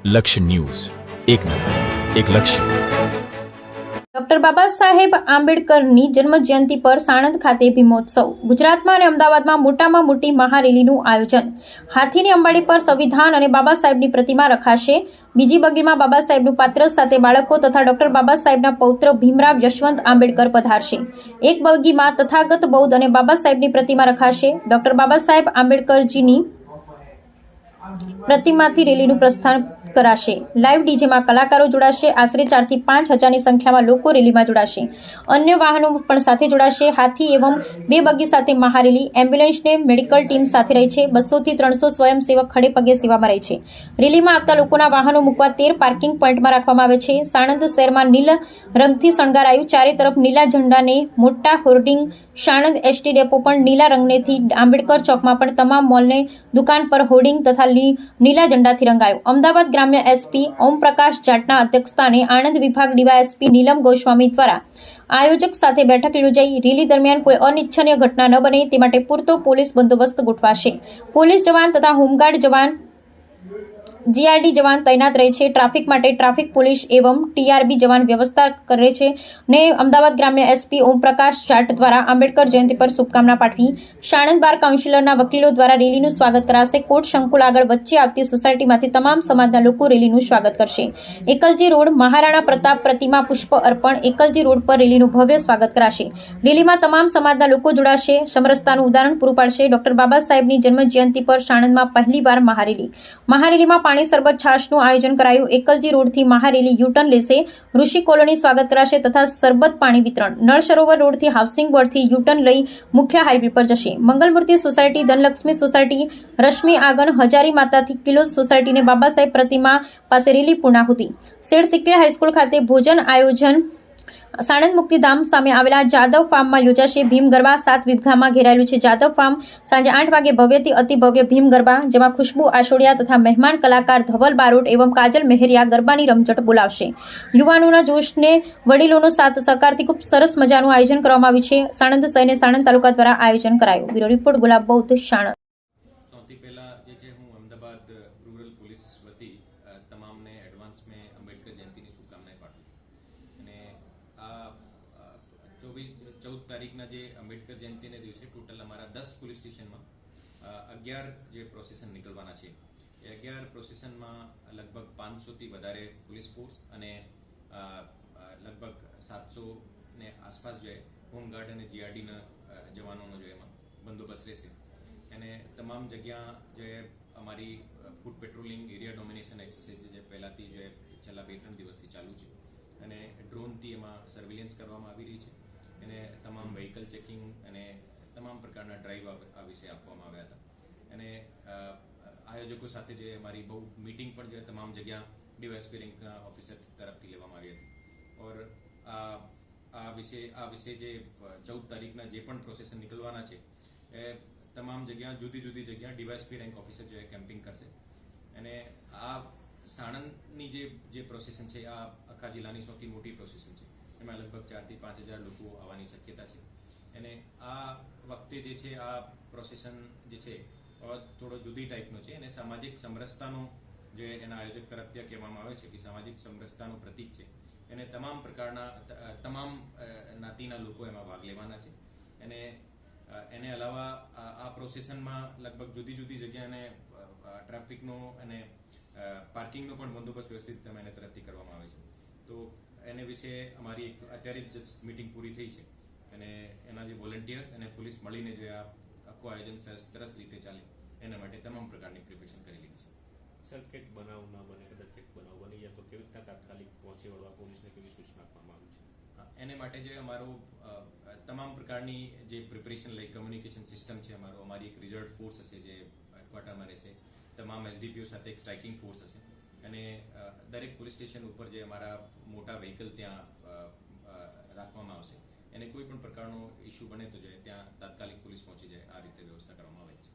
લક્ષ્ય ન્યૂઝ, એક નજર, એક લક્ષ્ય. ડોક્ટર બાબા સાહેબ આંબેડકરની જન્મજયંતિ પર સાણંદ ખાતે ભીમોત્સવ. ગુજરાતમાં અને અમદાવાદમાં મોટામાં મોટી મહારેલીનું આયોજન. હાથીની અંબાડી પર સંવિધાન અને બાબા સાહેબની પ્રતિમા રખાશે. બીજી બગીમાં બાબા સાહેબનું પાત્ર સાથે બાળકો તથા ડોક્ટર બાબા સાહેબના પૌત્ર ભીમરાવ યશવંત આંબેડકર પધારશે. એક બગીમાં તથાગત બૌદ્ધ અને બાબા સાહેબની પ્રતિમા રખાશે. ડોક્ટર બાબા સાહેબ આંબેડકરજીની પ્રતિમાથી રેલીનું પ્રસ્થાન કરાશે. લાઈવ ડીજેમાં કલાકારો જોડાશે. આશરે 4 થી 5 હજારની સંખ્યામાં લોકો રેલીમાં જોડાશે. અન્ય વાહનો પણ સાથે જોડાશે. હાથી એવં 2 બગી સાથે મહારેલી. એમ્બ્યુલન્સને મેડિકલ ટીમ સાથે રહી છે. 200 થી 300 સ્વયંસેવક ખડે પગે સેવામાં રહે છે. રેલીમાં આવતા લોકોના વાહનો મૂકવા 13 પાર્કિંગ પોઈન્ટમાં રાખવામાં આવે છે. સાણંદ શહેરમાં નીલ રંગથી શણગારાયું. ચારે તરફ નીલા ઝંડાને મોટા હોર્ડિંગ. સાણંદ એસટી ડેપો પણ નીલા રંગનેથી. આંબેડકર ચોકમાં પણ તમામ મોલને દુકાન પર હોર્ડિંગ તથા નીલા ઝંડાથી રંગાયું. અમદાવાદ ગ્રામ્ય એસપી ઓમપ્રકાશ જાટના અધ્યક્ષસ્થાને આણંદ વિભાગ ડીવાયએસપી નીલમ ગોસ્વામી દ્વારા આયોજક સાથે બેઠક યોજાઈ. રેલી દરમિયાન કોઈ અનિચ્છનીય ઘટના ન બને તે માટે પૂરતો પોલીસ બંદોબસ્ત ગોઠવાશે. પોલીસ જવાન તથા હોમગાર્ડ જવાન, જીઆરડી જવાન તૈનાત રહે છે. ટ્રાફિક માટે ટ્રાફિક પોલીસ એવં ટીઆરબી જવાન વ્યવસ્થા કરે છે. ને અમદાવાદ ગ્રામ્ય એસપી ઓમપ્રકાશ જાટ દ્વારા આંબેડકર જયંતિ પર શુભકામના પાઠવી. સાણંદ બાર કાઉન્સિલરના વકીલો દ્વારા રેલીનું સ્વાગત કરાશે. કોર્ટ સંકુલ આગળ વચ્ચે આવતી સોસાયટીમાંથી તમામ સમાજના લોકો રેલીનું સ્વાગત કરશે. એકલજી રોડ મહારાણા પ્રતાપ પ્રતિમા પુષ્પ અર્પણ. એકલજી રોડ પર રેલીનું ભવ્ય સ્વાગત કરાશે. રેલીમાં તમામ સમાજના લોકો જોડાશે. સમરસતાનું ઉદાહરણ પૂરું પાડશે. ડોક્ટર બાબા સાહેબની જન્મજયંતિ પર સાણંદમાં પહેલીવાર મહારેલીમાં પાણી સરબત છાશનું આયોજન કરાયું. એકલજી રોડથી મહારેલી યુટર્ન લેશે. ઋષિ કોલોની સ્વાગત કરાશે તથા સરબત પાણી વિતરણ. નળ સરોવર રોડથી હાઉસિંગ બોર્ડથી યુટર્ન લઈ મુખ્ય હાઈવે પર જશે. મંગલમૂર્તિ સોસાયટી, ધનલક્ષ્મી સોસાયટી, રશ્મિ આગન, હજારી માતાથી કિલોલ સોસાયટીને બાબા સાહેબ પ્રતિમા પાસે રેલી પૂર્ણાહુતિ. શેઠ સિકલિયા હાઈસ્કૂલ ખાતે ભોજન આયોજન. સાણંદ મુક્તિધામ સામે આવેલા જાદવ ફાર્મમાં યોજાશે ભીમ ગરબા. 7 વીઘામાં ઘેરાયેલું છે જાદવ ફાર્મ. સાંજે 8 વાગે ભવ્યથી અતિ ભવ્ય ભીમ ગરબા, જેમાં ખુશ્બુ આશોડિયા તથા મહેમાન કલાકાર ધવલ બારોટ એવં કાજલ મેહરિયા ગરબાની રમઝટ બોલાવશે. યુવાનોના જોશને વડીલોનો સાથ સહકારથી ખૂબ સરસ મજાનું આયોજન કરવામાં આવ્યું છે. સાણંદ શહેર અને સાણંદ તાલુકા દ્વારા આયોજન કરાયું. બ્યુરો રિપોર્ટ ગુલાબ બૌદ્ધ, સાણંદ. સૌથી પહેલા જે છે હું અમદાવાદ રૂરલ પોલીસ વતી તમામને એડવાન્સ મેં આંબેડકર જયંતિની શુભકામનાઓ પાઠવું છું. અને આ 14 તારીખના જે આંબેડકર જયંતિના દિવસે ટોટલ અમારા 10 પોલીસ સ્ટેશનમાં 11 જે પ્રોસેસન નીકળવાના છે. એ 11 પ્રોસેસનમાં લગભગ 500થી વધારે પોલીસ ફોર્સ અને લગભગ 700 ને આસપાસ જે હોમગાર્ડ અને જીઆરડીના જવાનોનો જો એમાં બંદોબસ્ત રહેશે. અને તમામ જગ્યા જે અમારી food patrolling, area domination exercise જે પહેલાંથી જે છેલ્લા 2-3 દિવસથી ચાલુ છે અને ડ્રોનથી એમાં સર્વેલન્સ કરવામાં આવી રહી છે. અને તમામ વ્હીકલ ચેકિંગ અને તમામ પ્રકારના ડ્રાઈવ આ વિશે આપવામાં આવ્યા હતા. અને આયોજકો સાથે જે અમારી બહુ મીટિંગ પણ જે તમામ જગ્યા ડીવાયએસપી રેન્કના ઓફિસર તરફથી લેવામાં આવી હતી. ઓર આ વિશે જે 14 તારીખના જે પણ પ્રોસેસન નીકળવાના છે એ તમામ જગ્યા જુદી જગ્યા ડીવાયએસપી રેન્ક ઓફિસર જે કેમ્પિંગ કરશે. અને આ સાણંદની જે પ્રોસેસન છે આ આખા જિલ્લાની સૌથી મોટી પ્રોસેસન છે. એમાં લગભગ 4 થી 5 હજાર લોકો આવવાની શક્યતા છે. અને આ વખતે જે છે આ પ્રોસેસન જે છે થોડો જુદી ટાઈપનો છે અને સામાજિક સમરસતાનો જે એના આયોજક તરફથી કહેવામાં આવે છે કે સામાજિક સમરસતાનું પ્રતીક છે. એને તમામ પ્રકારના તમામ જ્ઞાતિના લોકો એમાં ભાગ લેવાના છે. અને એને અલાવા આ પ્રોસેસનમાં લગભગ જુદી જગ્યાને ટ્રાફિકનો અને પાર્કિંગનો પણ બંદોબસ્ત વ્યવસ્થિત એના તરફથી કરવામાં આવે છે. તો એને વિશે અમારી અત્યારે જ મીટિંગ પૂરી થઈ છે. અને એના જે વોલન્ટિયર્સ અને પોલીસ મળીને જે આ આખું આયોજન સરસ રીતે ચાલે એના માટે તમામ પ્રકારની પ્રિપેરેશન કરી લીધી છે. સર, કંઈક બનાવ ના બને, કદાચ કંઈક બનાવ બની જાય તો કેવી રીતના તાત્કાલિક પહોંચી વળવા પોલીસને કેવી સૂચના આપવામાં આવી છે? એને માટે જે અમારું તમામ પ્રકારની જે પ્રિપેરેશન લાઈક કમ્યુનિકેશન સિસ્ટમ છે અમારી એક રિઝર્વ ફોર્સ હશે જે ક્વાર્ટરમાં રહેશે. તમામ એસડીપીઓ સાથે એક સ્ટ્રાઇકિંગ ફોર્સ હશે. અને દરેક પોલીસ સ્ટેશન ઉપર જે અમારા મોટા વ્હીકલ ત્યાં રાખવામાં આવશે. અને કોઈ પણ પ્રકારનો ઇસ્યુ બને તો ત્યાં તાત્કાલિક પોલીસ પહોંચી જાય આ રીતે વ્યવસ્થા કરવામાં આવે છે.